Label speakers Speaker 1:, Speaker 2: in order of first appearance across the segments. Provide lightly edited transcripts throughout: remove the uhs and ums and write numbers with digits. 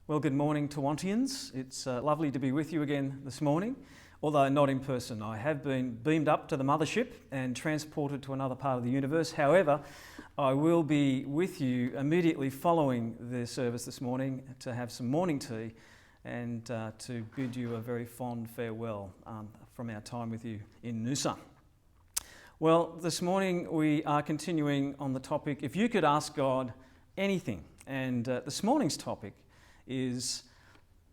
Speaker 1: Well, good morning, Torontians. It's lovely to be with you again this morning, although not in person. I have been beamed up to the mothership and transported to another part of the universe. However, I will be with you immediately following the service this morning to have some morning tea and to bid you a very fond farewell from our time with you in Noosa. Well, this morning we are continuing on the topic, if you could ask God anything. And this morning's topic is,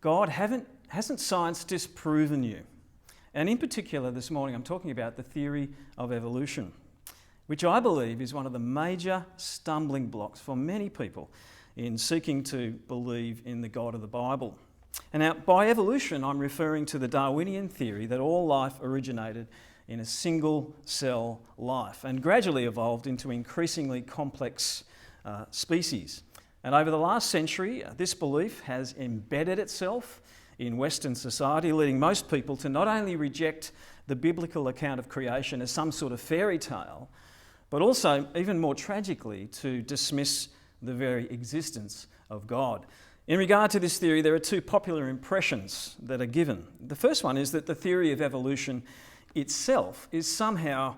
Speaker 1: God, hasn't science disproven you? And in particular this morning I'm talking about the theory of evolution, which I believe is one of the major stumbling blocks for many people in seeking to believe in the God of the Bible. And now, by evolution, I'm referring to the Darwinian theory that all life originated in a single cell life and gradually evolved into increasingly complex species. And over the last century, this belief has embedded itself in Western society, leading most people to not only reject the biblical account of creation as some sort of fairy tale, but also, even more tragically, to dismiss the very existence of God. In regard to this theory, there are two popular impressions that are given. The first one is that the theory of evolution itself is somehow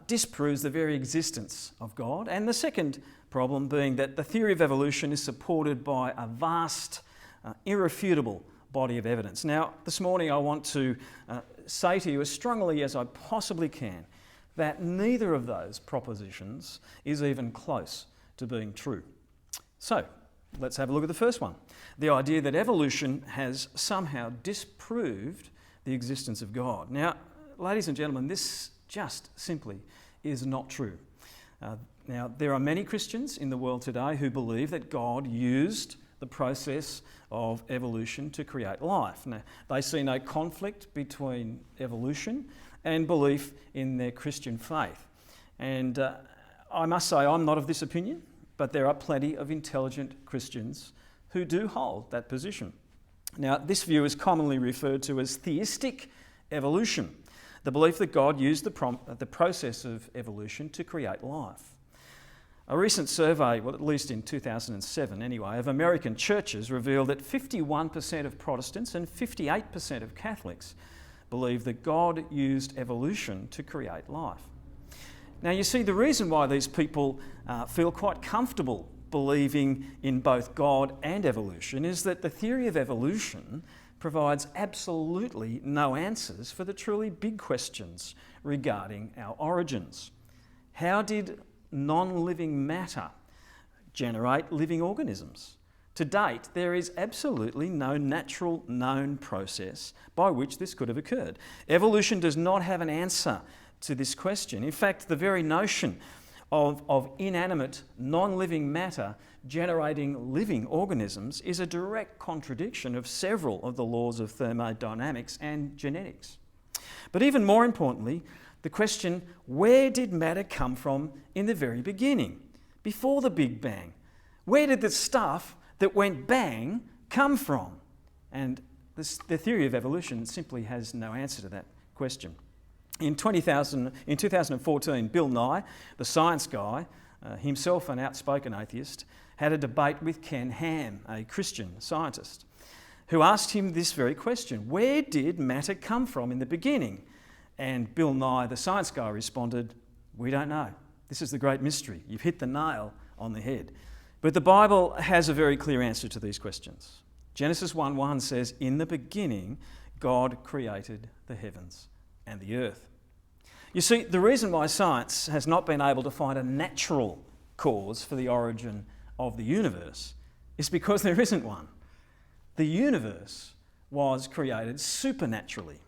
Speaker 1: disproves the very existence of God, and the second problem being that the theory of evolution is supported by a vast, irrefutable body of evidence. Now, this morning I want to say to you as strongly as I possibly can that neither of those propositions is even close to being true. So, let's have a look at the first one. The idea that evolution has somehow disproved the existence of God. Now, ladies and gentlemen, this just simply is not true. Now, there are many Christians in the world today who believe that God used the process of evolution to create life. Now, they see no conflict between evolution and belief in their Christian faith. And I must say I'm not of this opinion, but there are plenty of intelligent Christians who do hold that position. Now, this view is commonly referred to as theistic evolution, the belief that God used the process of evolution to create life. A recent survey, well, at least in 2007 anyway, of American churches revealed that 51% of Protestants and 58% of Catholics believe that God used evolution to create life. Now, you see, the reason why these people feel quite comfortable believing in both God and evolution is that the theory of evolution provides absolutely no answers for the truly big questions regarding our origins. How did non-living matter generate living organisms? To date, there is absolutely no natural known process by which this could have occurred. Evolution does not have an answer to this question. In fact, the very notion of inanimate, non-living matter generating living organisms is a direct contradiction of several of the laws of thermodynamics and genetics. But even more importantly, the question, where did matter come from in the very beginning, before the Big Bang? Where did the stuff that went bang come from? And the theory of evolution simply has no answer to that question. In 2014, Bill Nye, the science guy, himself an outspoken atheist, had a debate with Ken Ham, a Christian scientist, who asked him this very question: where did matter come from in the beginning? And Bill Nye, the science guy, responded, "We don't know. This is the great mystery. You've hit the nail on the head." But the Bible has a very clear answer to these questions. Genesis 1:1 says, "In the beginning, God created the heavens and the earth." You see, the reason why science has not been able to find a natural cause for the origin of the universe is because there isn't one. The universe was created supernaturally.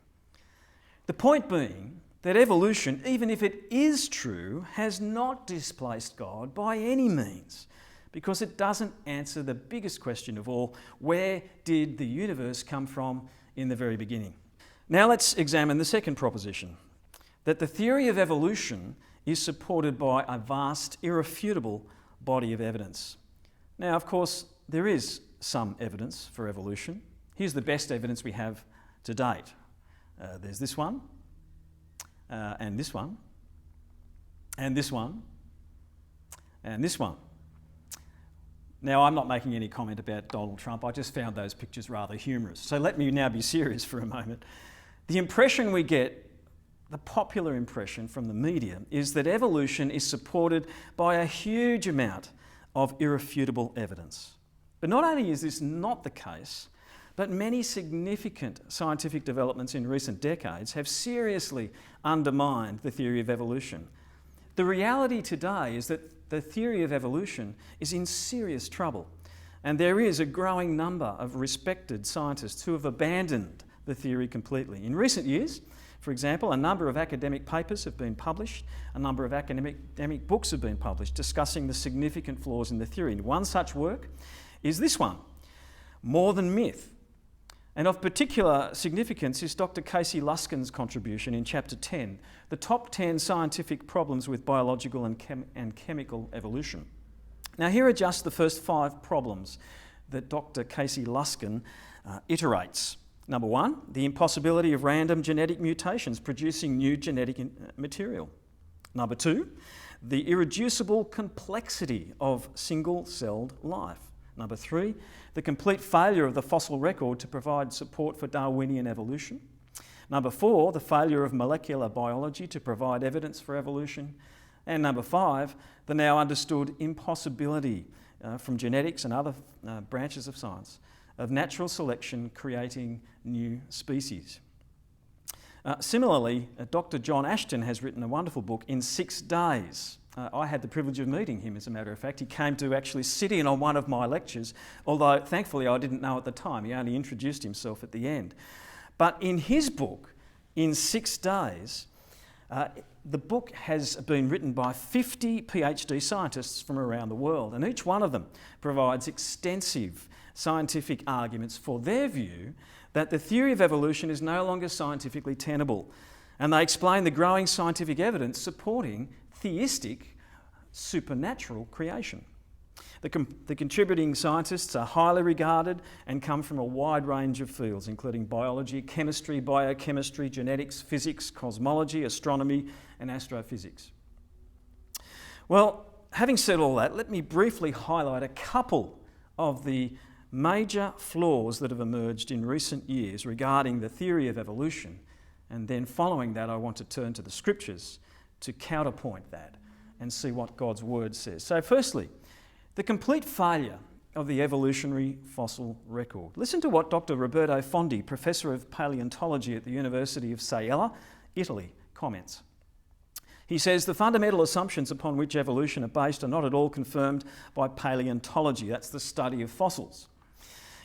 Speaker 1: The point being that evolution, even if it is true, has not displaced God by any means, because it doesn't answer the biggest question of all: where did the universe come from in the very beginning? Now let's examine the second proposition, that the theory of evolution is supported by a vast, irrefutable body of evidence. Now, of course, there is some evidence for evolution. Here's the best evidence we have to date. There's this one, and this one, and this one, and this one. Now, I'm not making any comment about Donald Trump. I just found those pictures rather humorous. So let me now be serious for a moment. The impression we get, the popular impression from the media, is that evolution is supported by a huge amount of irrefutable evidence. But not only is this not the case, but many significant scientific developments in recent decades have seriously undermined the theory of evolution. The reality today is that the theory of evolution is in serious trouble, and there is a growing number of respected scientists who have abandoned the theory completely. In recent years, for example, a number of academic papers have been published, a number of academic books have been published discussing the significant flaws in the theory. And one such work is this one, More Than Myth. And of particular significance is Dr. Casey Luskin's contribution in Chapter 10, The Top 10 Scientific Problems with Biological and Chemical Evolution. Now, here are just the first 5 problems that Dr. Casey Luskin iterates. Number 1, the impossibility of random genetic mutations producing new genetic material. Number 2, the irreducible complexity of single-celled life. Number 3, the complete failure of the fossil record to provide support for Darwinian evolution. Number 4, the failure of molecular biology to provide evidence for evolution. And number 5, the now understood impossibility from genetics and other branches of science of natural selection creating new species. Similarly, Dr. John Ashton has written a wonderful book, In 6 Days. I had the privilege of meeting him, as a matter of fact. He came to actually sit in on one of my lectures, although thankfully I didn't know at the time. He only introduced himself at the end. But in his book, In 6 Days, the book has been written by 50 PhD scientists from around the world, and each one of them provides extensive scientific arguments for their view that the theory of evolution is no longer scientifically tenable. And they explain the growing scientific evidence supporting theistic supernatural creation. The contributing scientists are highly regarded and come from a wide range of fields, including biology, chemistry, biochemistry, genetics, physics, cosmology, astronomy, and astrophysics. Well, having said all that, let me briefly highlight a couple of the major flaws that have emerged in recent years regarding the theory of evolution, and then following that I want to turn to the scriptures to counterpoint that and see what God's word says. So firstly, the complete failure of the evolutionary fossil record. Listen to what Dr. Roberto Fondi, Professor of Paleontology at the University of Siena, Italy, comments. He says, the fundamental assumptions upon which evolution are based are not at all confirmed by paleontology. That's the study of fossils.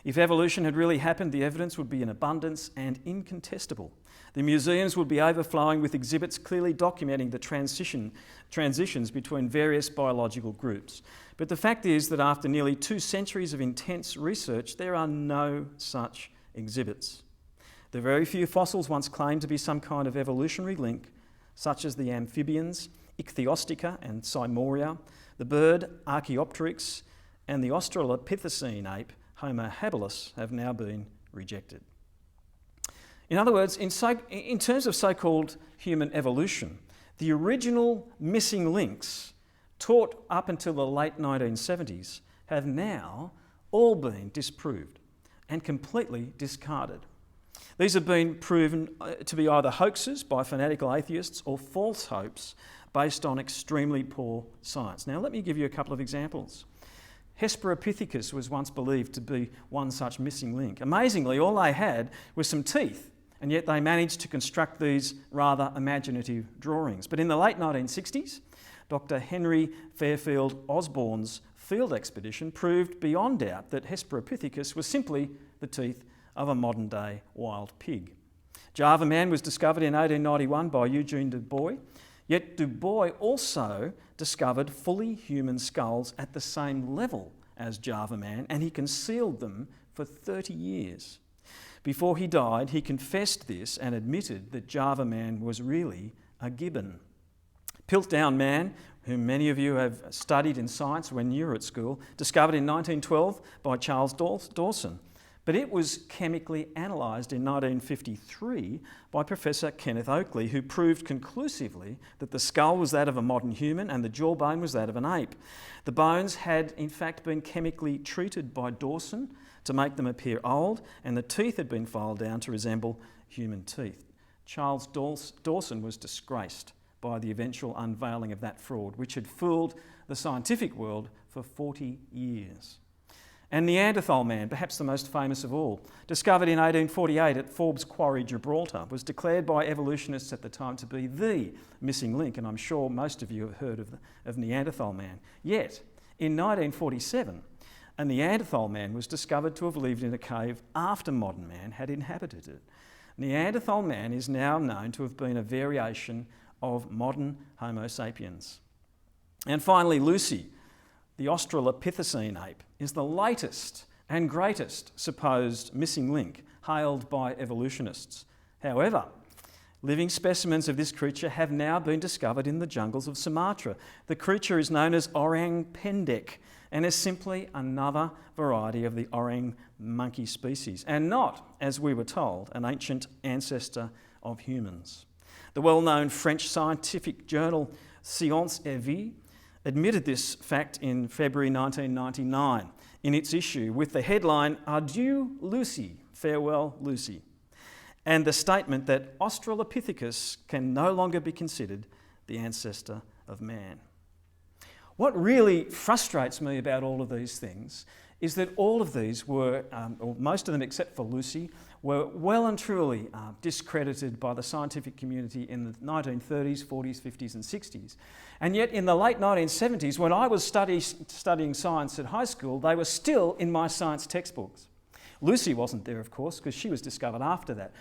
Speaker 1: If evolution had really happened, the evidence would be in abundance and incontestable. The museums would be overflowing with exhibits clearly documenting the transitions between various biological groups. But the fact is that after nearly 2 centuries of intense research, there are no such exhibits. The very few fossils once claimed to be some kind of evolutionary link, such as the amphibians, Ichthyostica and Cymoria, the bird Archaeopteryx, and the Australopithecine ape, Homo habilis, have now been rejected. In other words, in terms of so-called human evolution, the original missing links taught up until the late 1970s have now all been disproved and completely discarded. These have been proven to be either hoaxes by fanatical atheists or false hopes based on extremely poor science. Now, let me give you a couple of examples. Hesperopithecus was once believed to be one such missing link. Amazingly, all they had was some teeth, and yet they managed to construct these rather imaginative drawings. But in the late 1960s, Dr. Henry Fairfield Osborne's field expedition proved beyond doubt that Hesperopithecus was simply the teeth of a modern-day wild pig. Java man was discovered in 1891 by Eugene Du Bois, yet Du Bois also discovered fully human skulls at the same level as Java man, and he concealed them for 30 years. Before he died, he confessed this and admitted that Java man was really a gibbon. Piltdown man, whom many of you have studied in science when you were at school, discovered in 1912 by Charles Dawson, But it was chemically analysed in 1953 by Professor Kenneth Oakley, who proved conclusively that the skull was that of a modern human and the jawbone was that of an ape. The bones had in fact been chemically treated by Dawson to make them appear old, and the teeth had been filed down to resemble human teeth. Charles Dawson was disgraced by the eventual unveiling of that fraud, which had fooled the scientific world for 40 years. And Neanderthal man, perhaps the most famous of all, discovered in 1848 at Forbes Quarry, Gibraltar, was declared by evolutionists at the time to be the missing link, and I'm sure most of you have heard of Neanderthal man. Yet, in 1947, a Neanderthal man was discovered to have lived in a cave after modern man had inhabited it. Neanderthal man is now known to have been a variation of modern Homo sapiens. And finally, Lucy, the Australopithecine ape, is the latest and greatest supposed missing link hailed by evolutionists. However, living specimens of this creature have now been discovered in the jungles of Sumatra. The creature is known as orang pendek and is simply another variety of the orang monkey species, and not, as we were told, an ancient ancestor of humans. The well-known French scientific journal Science et Vie admitted this fact in February 1999 in its issue with the headline, "Adieu Lucy, farewell Lucy," and the statement that Australopithecus can no longer be considered the ancestor of man. What really frustrates me about all of these things is that all of these were, or most of them except for Lucy, were well and truly discredited by the scientific community in the 1930s, 40s, 50s and 60s. And yet in the late 1970s, when I was studying science at high school, they were still in my science textbooks. Lucy wasn't there, of course, because she was discovered after that.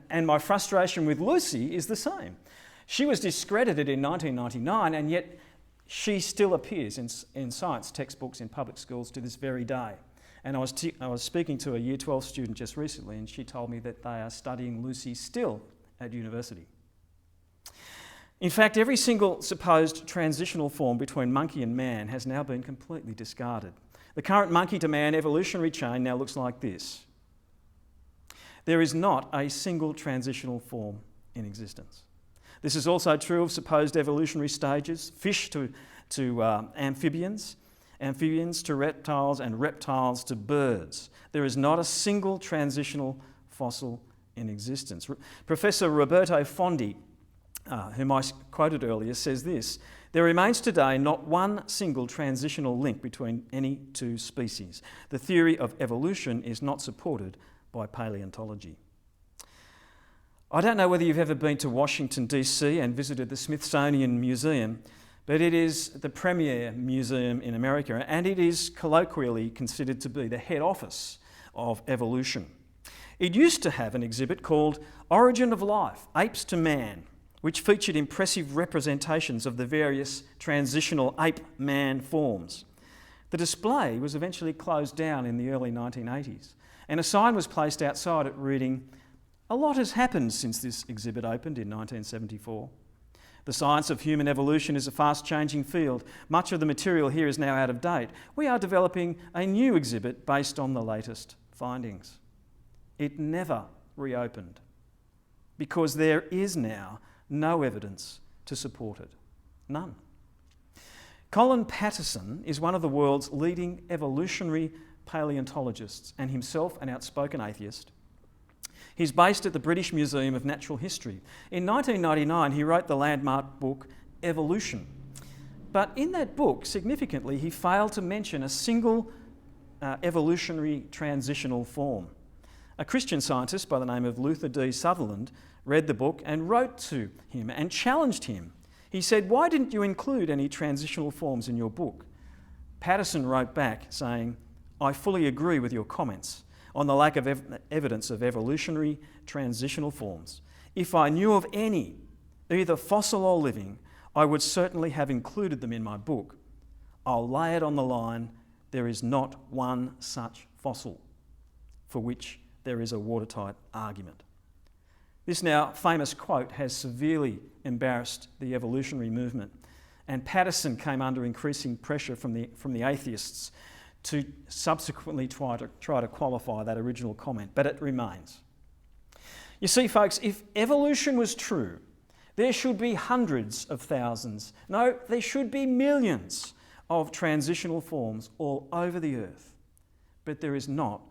Speaker 1: And my frustration with Lucy is the same. She was discredited in 1999, and yet she still appears in science textbooks in public schools to this very day. And I was speaking to a Year 12 student just recently, and she told me that they are studying Lucy still at university. In fact, every single supposed transitional form between monkey and man has now been completely discarded. The current monkey to man evolutionary chain now looks like this. There is not a single transitional form in existence. This is also true of supposed evolutionary stages, fish to amphibians, amphibians to reptiles, and reptiles to birds. There is not a single transitional fossil in existence. Professor Roberto Fondi, whom I quoted earlier, says this: "There remains today not one single transitional link between any two species. The theory of evolution is not supported by paleontology." I don't know whether you've ever been to Washington, D.C. and visited the Smithsonian Museum, but it is the premier museum in America, and it is colloquially considered to be the head office of evolution. It used to have an exhibit called Origin of Life, Apes to Man, which featured impressive representations of the various transitional ape-man forms. The display was eventually closed down in the early 1980s, and a sign was placed outside it reading, "A lot has happened since this exhibit opened in 1974. The science of human evolution is a fast-changing field. Much of the material here is now out of date. We are developing a new exhibit based on the latest findings." It never reopened because there is now no evidence to support it. None. Colin Patterson is one of the world's leading evolutionary paleontologists and himself an outspoken atheist. He's based at the British Museum of Natural History. In 1999, he wrote the landmark book Evolution. But in that book, significantly, he failed to mention a single evolutionary transitional form. A Christian scientist by the name of D Sutherland read the book and wrote to him and challenged him. He said, "Why didn't you include any transitional forms in your book?" Patterson wrote back saying, "I fully agree with your comments on the lack of evidence of evolutionary transitional forms. If I knew of any, either fossil or living, I would certainly have included them in my book. I'll lay it on the line, there is not one such fossil for which there is a watertight argument." This now famous quote has severely embarrassed the evolutionary movement, and Patterson came under increasing pressure from the atheists to subsequently try to qualify that original comment, but it remains. You see, folks, if evolution was true, there should be hundreds of thousands, no, there should be millions of transitional forms all over the earth. But there is not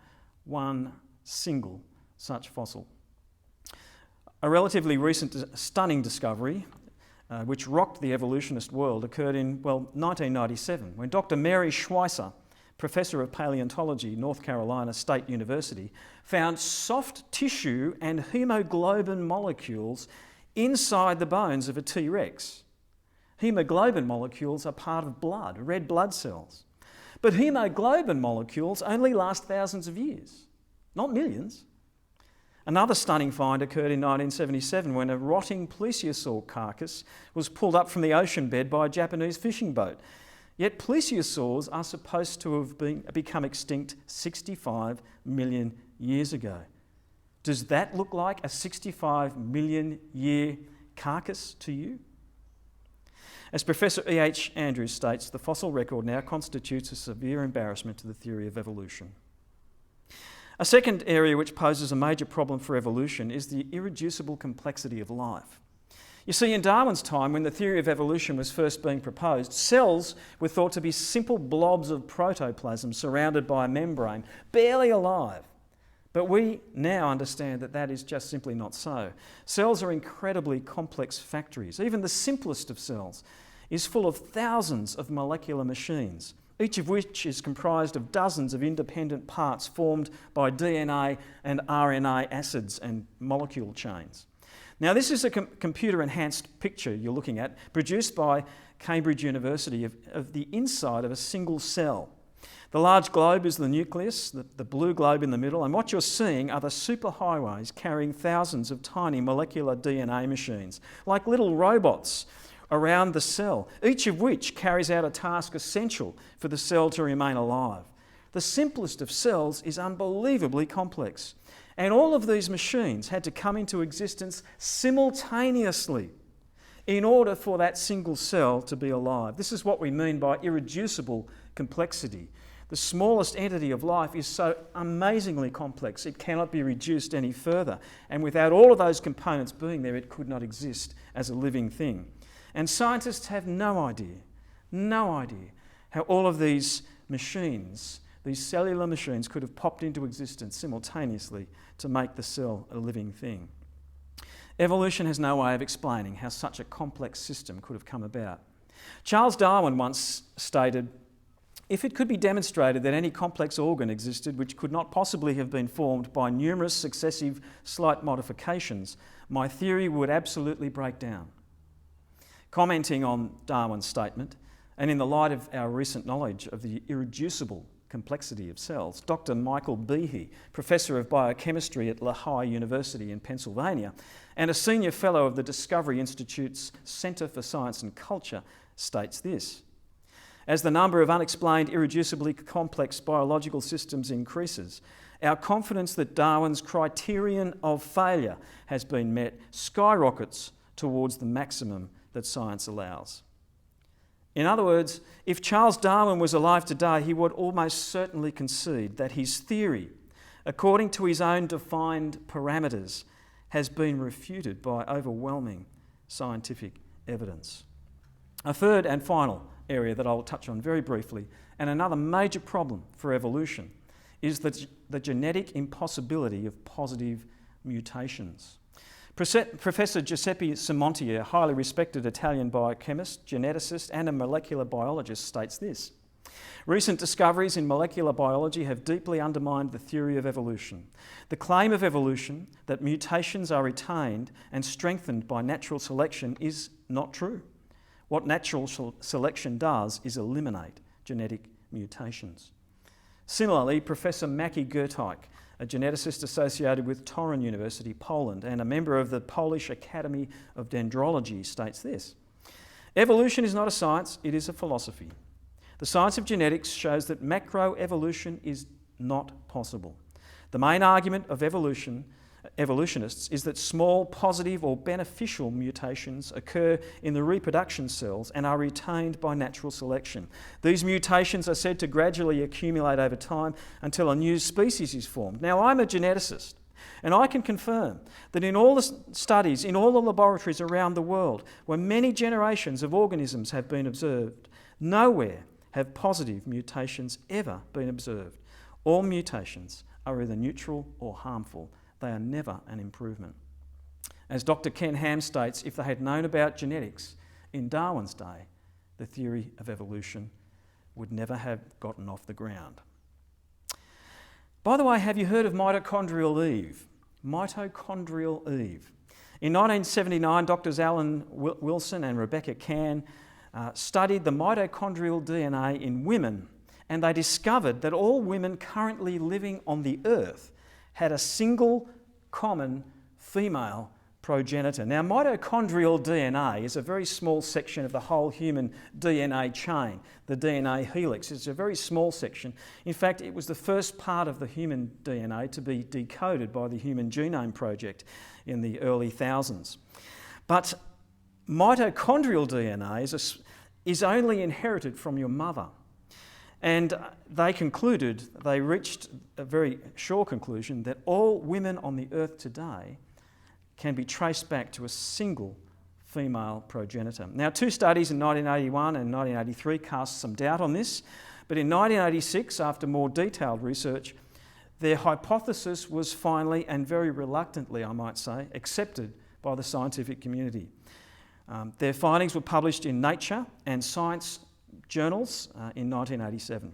Speaker 1: one single such fossil. A relatively recent stunning discovery, which rocked the evolutionist world, occurred in, 1997, when Dr. Mary Schweitzer, Professor of Paleontology, North Carolina State University, found soft tissue and hemoglobin molecules inside the bones of a T-Rex. Hemoglobin molecules are part of blood, red blood cells. But hemoglobin molecules only last thousands of years, not millions. Another stunning find occurred in 1977 when a rotting plesiosaur carcass was pulled up from the ocean bed by a Japanese fishing boat. Yet plesiosaurs are supposed to have become extinct 65 million years ago. Does that look like a 65 million year carcass to you? As Professor E.H. Andrews states, the fossil record now constitutes a severe embarrassment to the theory of evolution. A second area which poses a major problem for evolution is the irreducible complexity of life. You see, in Darwin's time, when the theory of evolution was first being proposed, cells were thought to be simple blobs of protoplasm surrounded by a membrane, barely alive. But we now understand that that is just simply not so. Cells are incredibly complex factories. Even the simplest of cells is full of thousands of molecular machines, each of which is comprised of dozens of independent parts formed by DNA and RNA acids and molecule chains. Now, this is a computer-enhanced picture you're looking at, produced by Cambridge University of the inside of a single cell. The large globe is the nucleus, the blue globe in the middle, and what you're seeing are the superhighways carrying thousands of tiny molecular DNA machines, like little robots around the cell, each of which carries out a task essential for the cell to remain alive. The simplest of cells is unbelievably complex, and all of these machines had to come into existence simultaneously in order for that single cell to be alive. This is what we mean by irreducible complexity. The smallest entity of life is so amazingly complex it cannot be reduced any further, and without all of those components being there, it could not exist as a living thing. And scientists have no idea how all of these machines, these cellular machines, could have popped into existence simultaneously to make the cell a living thing. Evolution has no way of explaining how such a complex system could have come about. Charles Darwin once stated, "If it could be demonstrated that any complex organ existed which could not possibly have been formed by numerous successive slight modifications, my theory would absolutely break down." Commenting on Darwin's statement, and in the light of our recent knowledge of the irreducible complexity of cells, Dr. Michael Behe, Professor of Biochemistry at Lehigh University in Pennsylvania and a Senior Fellow of the Discovery Institute's Centre for Science and Culture, states this: "As the number of unexplained, irreducibly complex biological systems increases, our confidence that Darwin's criterion of failure has been met skyrockets towards the maximum that science allows." In other words, if Charles Darwin was alive today, he would almost certainly concede that his theory, according to his own defined parameters, has been refuted by overwhelming scientific evidence. A third and final area that I will touch on very briefly, and another major problem for evolution, is the genetic impossibility of positive mutations. Professor Giuseppe Simonti, a highly respected Italian biochemist, geneticist and a molecular biologist, states this: "Recent discoveries in molecular biology have deeply undermined the theory of evolution. The claim of evolution that mutations are retained and strengthened by natural selection is not true. What natural selection does is eliminate genetic mutations." Similarly, Professor Maciej Gurtijk, a geneticist associated with Toruń University, Poland, and a member of the Polish Academy of Dendrology, states this: "Evolution is not a science, it is a philosophy. The science of genetics shows that macroevolution is not possible. The main argument of evolution evolutionists is that small positive or beneficial mutations occur in the reproduction cells and are retained by natural selection. These mutations are said to gradually accumulate over time until a new species is formed. Now, I'm a geneticist, and I can confirm that in all the studies, in all the laboratories around the world, where many generations of organisms have been observed, nowhere have positive mutations ever been observed. All mutations are either neutral or harmful. They are never an improvement. As Dr. Ken Ham states, if they had known about genetics in Darwin's day, the theory of evolution would never have gotten off the ground. By the way, have you heard of Mitochondrial Eve? Mitochondrial Eve. In 1979, Drs. Alan Wilson and Rebecca Cann studied the mitochondrial DNA in women, and they discovered that all women currently living on the earth had a single common female progenitor. Now, mitochondrial DNA is a very small section of the whole human DNA chain, the DNA helix. It's a very small section. In fact, it was the first part of the human DNA to be decoded by the Human Genome Project in the early thousands. But mitochondrial DNA is only inherited from your mother. And they reached a very sure conclusion that all women on the earth today can be traced back to a single female progenitor. Now, two studies in 1981 and 1983 cast some doubt on this, but in 1986, after more detailed research, their hypothesis was finally, and very reluctantly, I might say, accepted by the scientific community. Their findings were published in Nature and Science journals in 1987.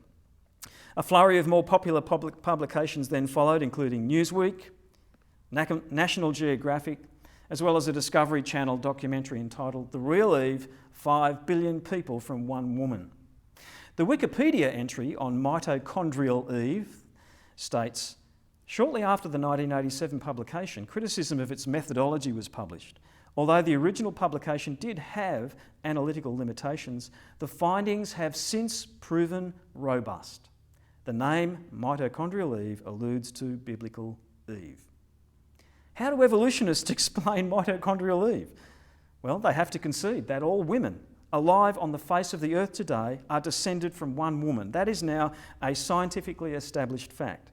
Speaker 1: A flurry of more popular publications then followed, including Newsweek, National Geographic, as well as a Discovery Channel documentary entitled The Real Eve, 5 Billion People from One Woman. The Wikipedia entry on Mitochondrial Eve states, shortly after the 1987 publication, criticism of its methodology was published. Although the original publication did have analytical limitations, the findings have since proven robust. The name Mitochondrial Eve alludes to biblical Eve. How do evolutionists explain Mitochondrial Eve? Well, they have to concede that all women alive on the face of the earth today are descended from one woman. That is now a scientifically established fact.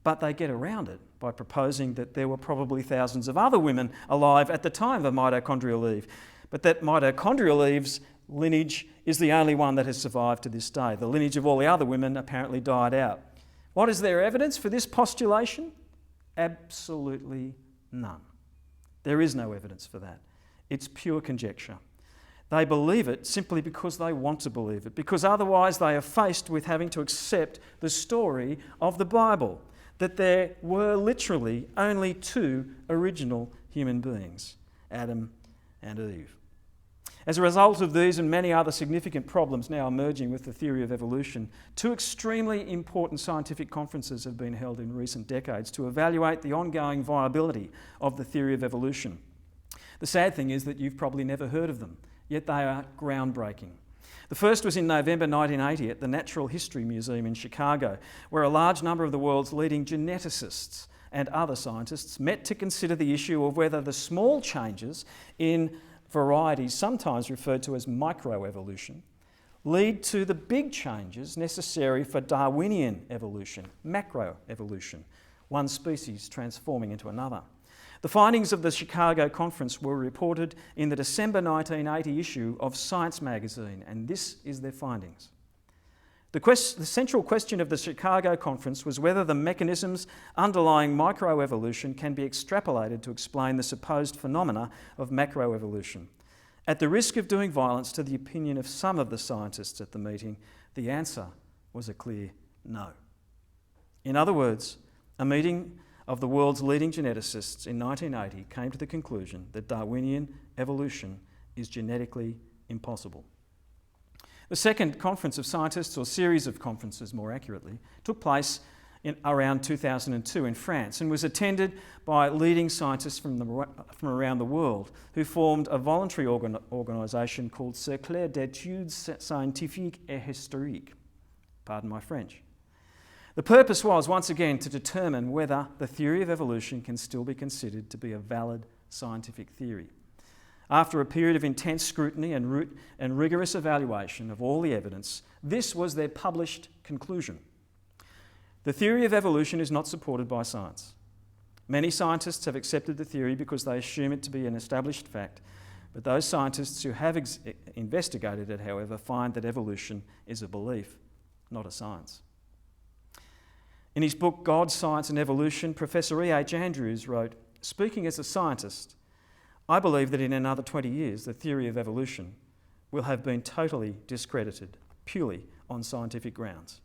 Speaker 1: But they get around it by proposing that there were probably thousands of other women alive at the time of Mitochondrial Eve, but that Mitochondrial Eve's lineage is the only one that has survived to this day. The lineage of all the other women apparently died out. What is their evidence for this postulation? Absolutely none. There is no evidence for that. It's pure conjecture. They believe it simply because they want to believe it, because otherwise they are faced with having to accept the story of the Bible, that there were literally only two original human beings, Adam and Eve. As a result of these and many other significant problems now emerging with the theory of evolution, two extremely important scientific conferences have been held in recent decades to evaluate the ongoing viability of the theory of evolution. The sad thing is that you've probably never heard of them, yet they are groundbreaking. The first was in November 1980 at the Natural History Museum in Chicago, where a large number of the world's leading geneticists and other scientists met to consider the issue of whether the small changes in varieties, sometimes referred to as microevolution, lead to the big changes necessary for Darwinian evolution, macroevolution, one species transforming into another. The findings of the Chicago conference were reported in the December 1980 issue of Science magazine, and this is their findings. The central question of the Chicago conference was whether the mechanisms underlying microevolution can be extrapolated to explain the supposed phenomena of macroevolution. At the risk of doing violence to the opinion of some of the scientists at the meeting, the answer was a clear no. In other words, a meeting of the world's leading geneticists in 1980 came to the conclusion that Darwinian evolution is genetically impossible. The second conference of scientists, or series of conferences more accurately, took place in around 2002 in France and was attended by leading scientists from around the world who formed a voluntary organisation called Cercle d'études scientifiques et historiques. Pardon my French. The purpose was, once again, to determine whether the theory of evolution can still be considered to be a valid scientific theory. After a period of intense scrutiny and rigorous evaluation of all the evidence, this was their published conclusion. The theory of evolution is not supported by science. Many scientists have accepted the theory because they assume it to be an established fact, but those scientists who have investigated it, however, find that evolution is a belief, not a science. In his book, God, Science and Evolution, Professor E.H. Andrews wrote, "Speaking as a scientist, I believe that in another 20 years, the theory of evolution will have been totally discredited, purely on scientific grounds.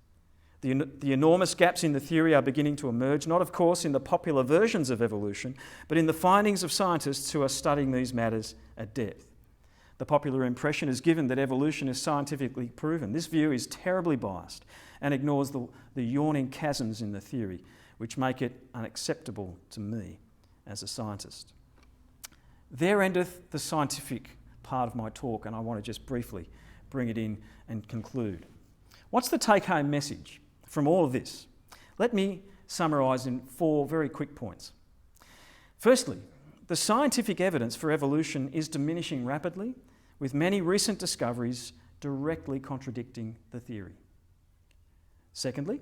Speaker 1: The enormous gaps in the theory are beginning to emerge, not of course in the popular versions of evolution, but in the findings of scientists who are studying these matters at depth. The popular impression is given that evolution is scientifically proven. This view is terribly biased and ignores the yawning chasms in the theory, which make it unacceptable to me as a scientist." There endeth the scientific part of my talk, and I want to just briefly bring it in and conclude. What's the take-home message from all of this? Let me summarise in 4 very quick points. Firstly, the scientific evidence for evolution is diminishing rapidly, with many recent discoveries directly contradicting the theory. Secondly,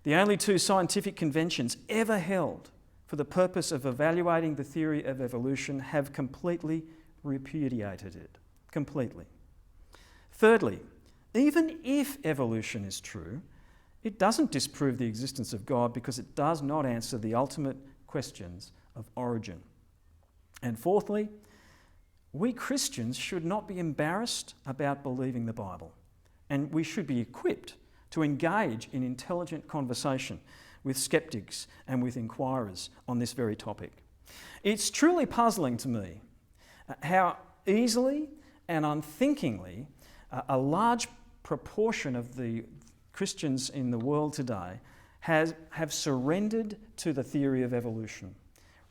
Speaker 1: the only 2 scientific conventions ever held for the purpose of evaluating the theory of evolution have completely repudiated it. Completely. Thirdly, even if evolution is true, it doesn't disprove the existence of God because it does not answer the ultimate questions of origin. And fourthly, we Christians should not be embarrassed about believing the Bible, and we should be equipped to engage in intelligent conversation with skeptics and with inquirers on this very topic. It's truly puzzling to me how easily and unthinkingly a large proportion of the Christians in the world today have surrendered to the theory of evolution,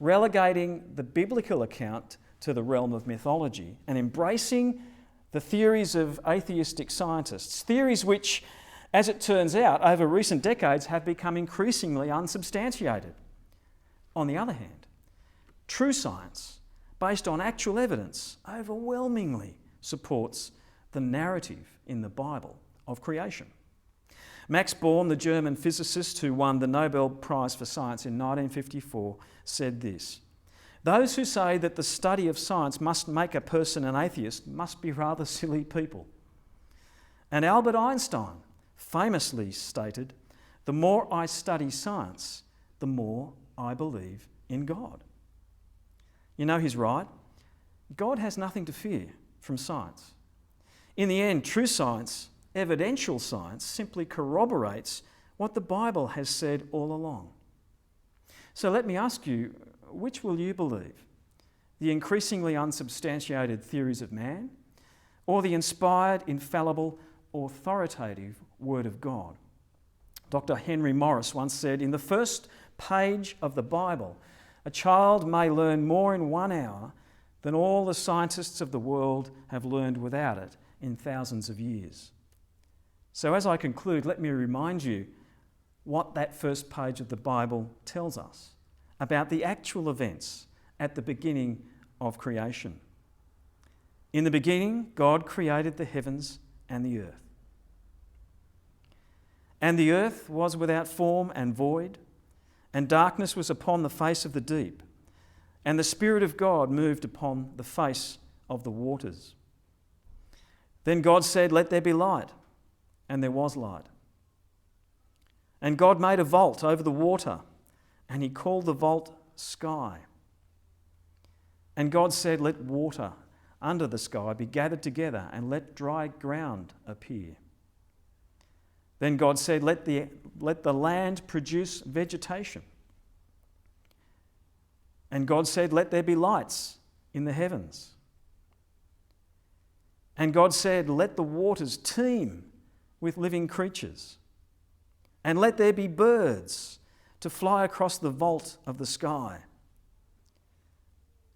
Speaker 1: relegating the biblical account to the realm of mythology and embracing the theories of atheistic scientists, theories which, as it turns out, over recent decades have become increasingly unsubstantiated. On the other hand, true science, based on actual evidence, overwhelmingly supports the narrative in the Bible of creation. Max Born, the German physicist who won the Nobel Prize for Science in 1954, said this: "Those who say that the study of science must make a person an atheist must be rather silly people." And Albert Einstein famously stated, "The more I study science, the more I believe in God." You know, he's right. God has nothing to fear from science. In the end, true science, evidential science, simply corroborates what the Bible has said all along. So let me ask you, which will you believe? The increasingly unsubstantiated theories of man, or the inspired, infallible, authoritative Word of God? Dr. Henry Morris once said, "In the first page of the Bible, a child may learn more in 1 hour than all the scientists of the world have learned without it in thousands of years." So as I conclude, let me remind you what that first page of the Bible tells us about the actual events at the beginning of creation. In the beginning, God created the heavens and the earth. And the earth was without form and void, and darkness was upon the face of the deep, and the Spirit of God moved upon the face of the waters. Then God said, "Let there be light," and there was light. And God made a vault over the water, and he called the vault sky. And God said, "Let water under the sky be gathered together, and let dry ground appear." Then God said, let the land produce vegetation. And God said, "Let there be lights in the heavens." And God said, "Let the waters teem with living creatures, and let there be birds to fly across the vault of the sky."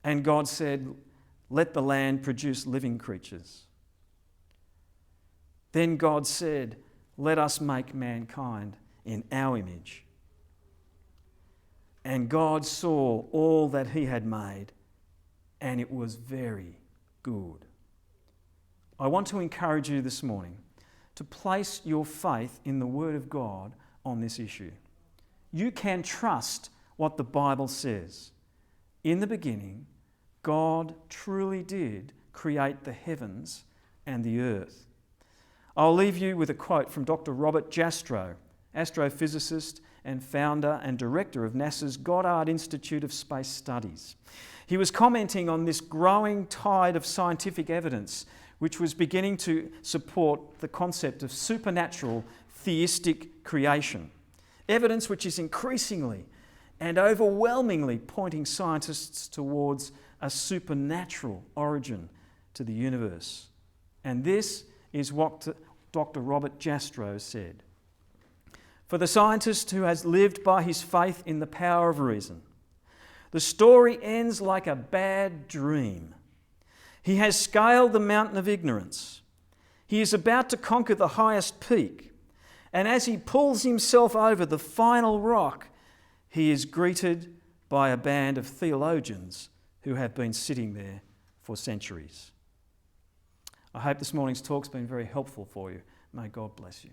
Speaker 1: And God said, "Let the land produce living creatures." Then God said, "Let us make mankind in our image. And God saw all that he had made, and it was very good. I want to encourage you this morning to place your faith in the Word of God on this issue. You can trust what the Bible says. In the beginning, God truly did create the heavens and the earth. I'll leave you with a quote from Dr. Robert Jastrow, astrophysicist and founder and director of NASA's Goddard Institute of Space Studies. He was commenting on this growing tide of scientific evidence which was beginning to support the concept of supernatural theistic creation. Evidence which is increasingly and overwhelmingly pointing scientists towards a supernatural origin to the universe. And this is what Dr. Robert Jastrow said. For the scientist who has lived by his faith in the power of reason, the story ends like a bad dream. He has scaled the mountain of ignorance. He is about to conquer the highest peak. And as he pulls himself over the final rock, he is greeted by a band of theologians who have been sitting there for centuries. I hope this morning's talk's been very helpful for you. May God bless you.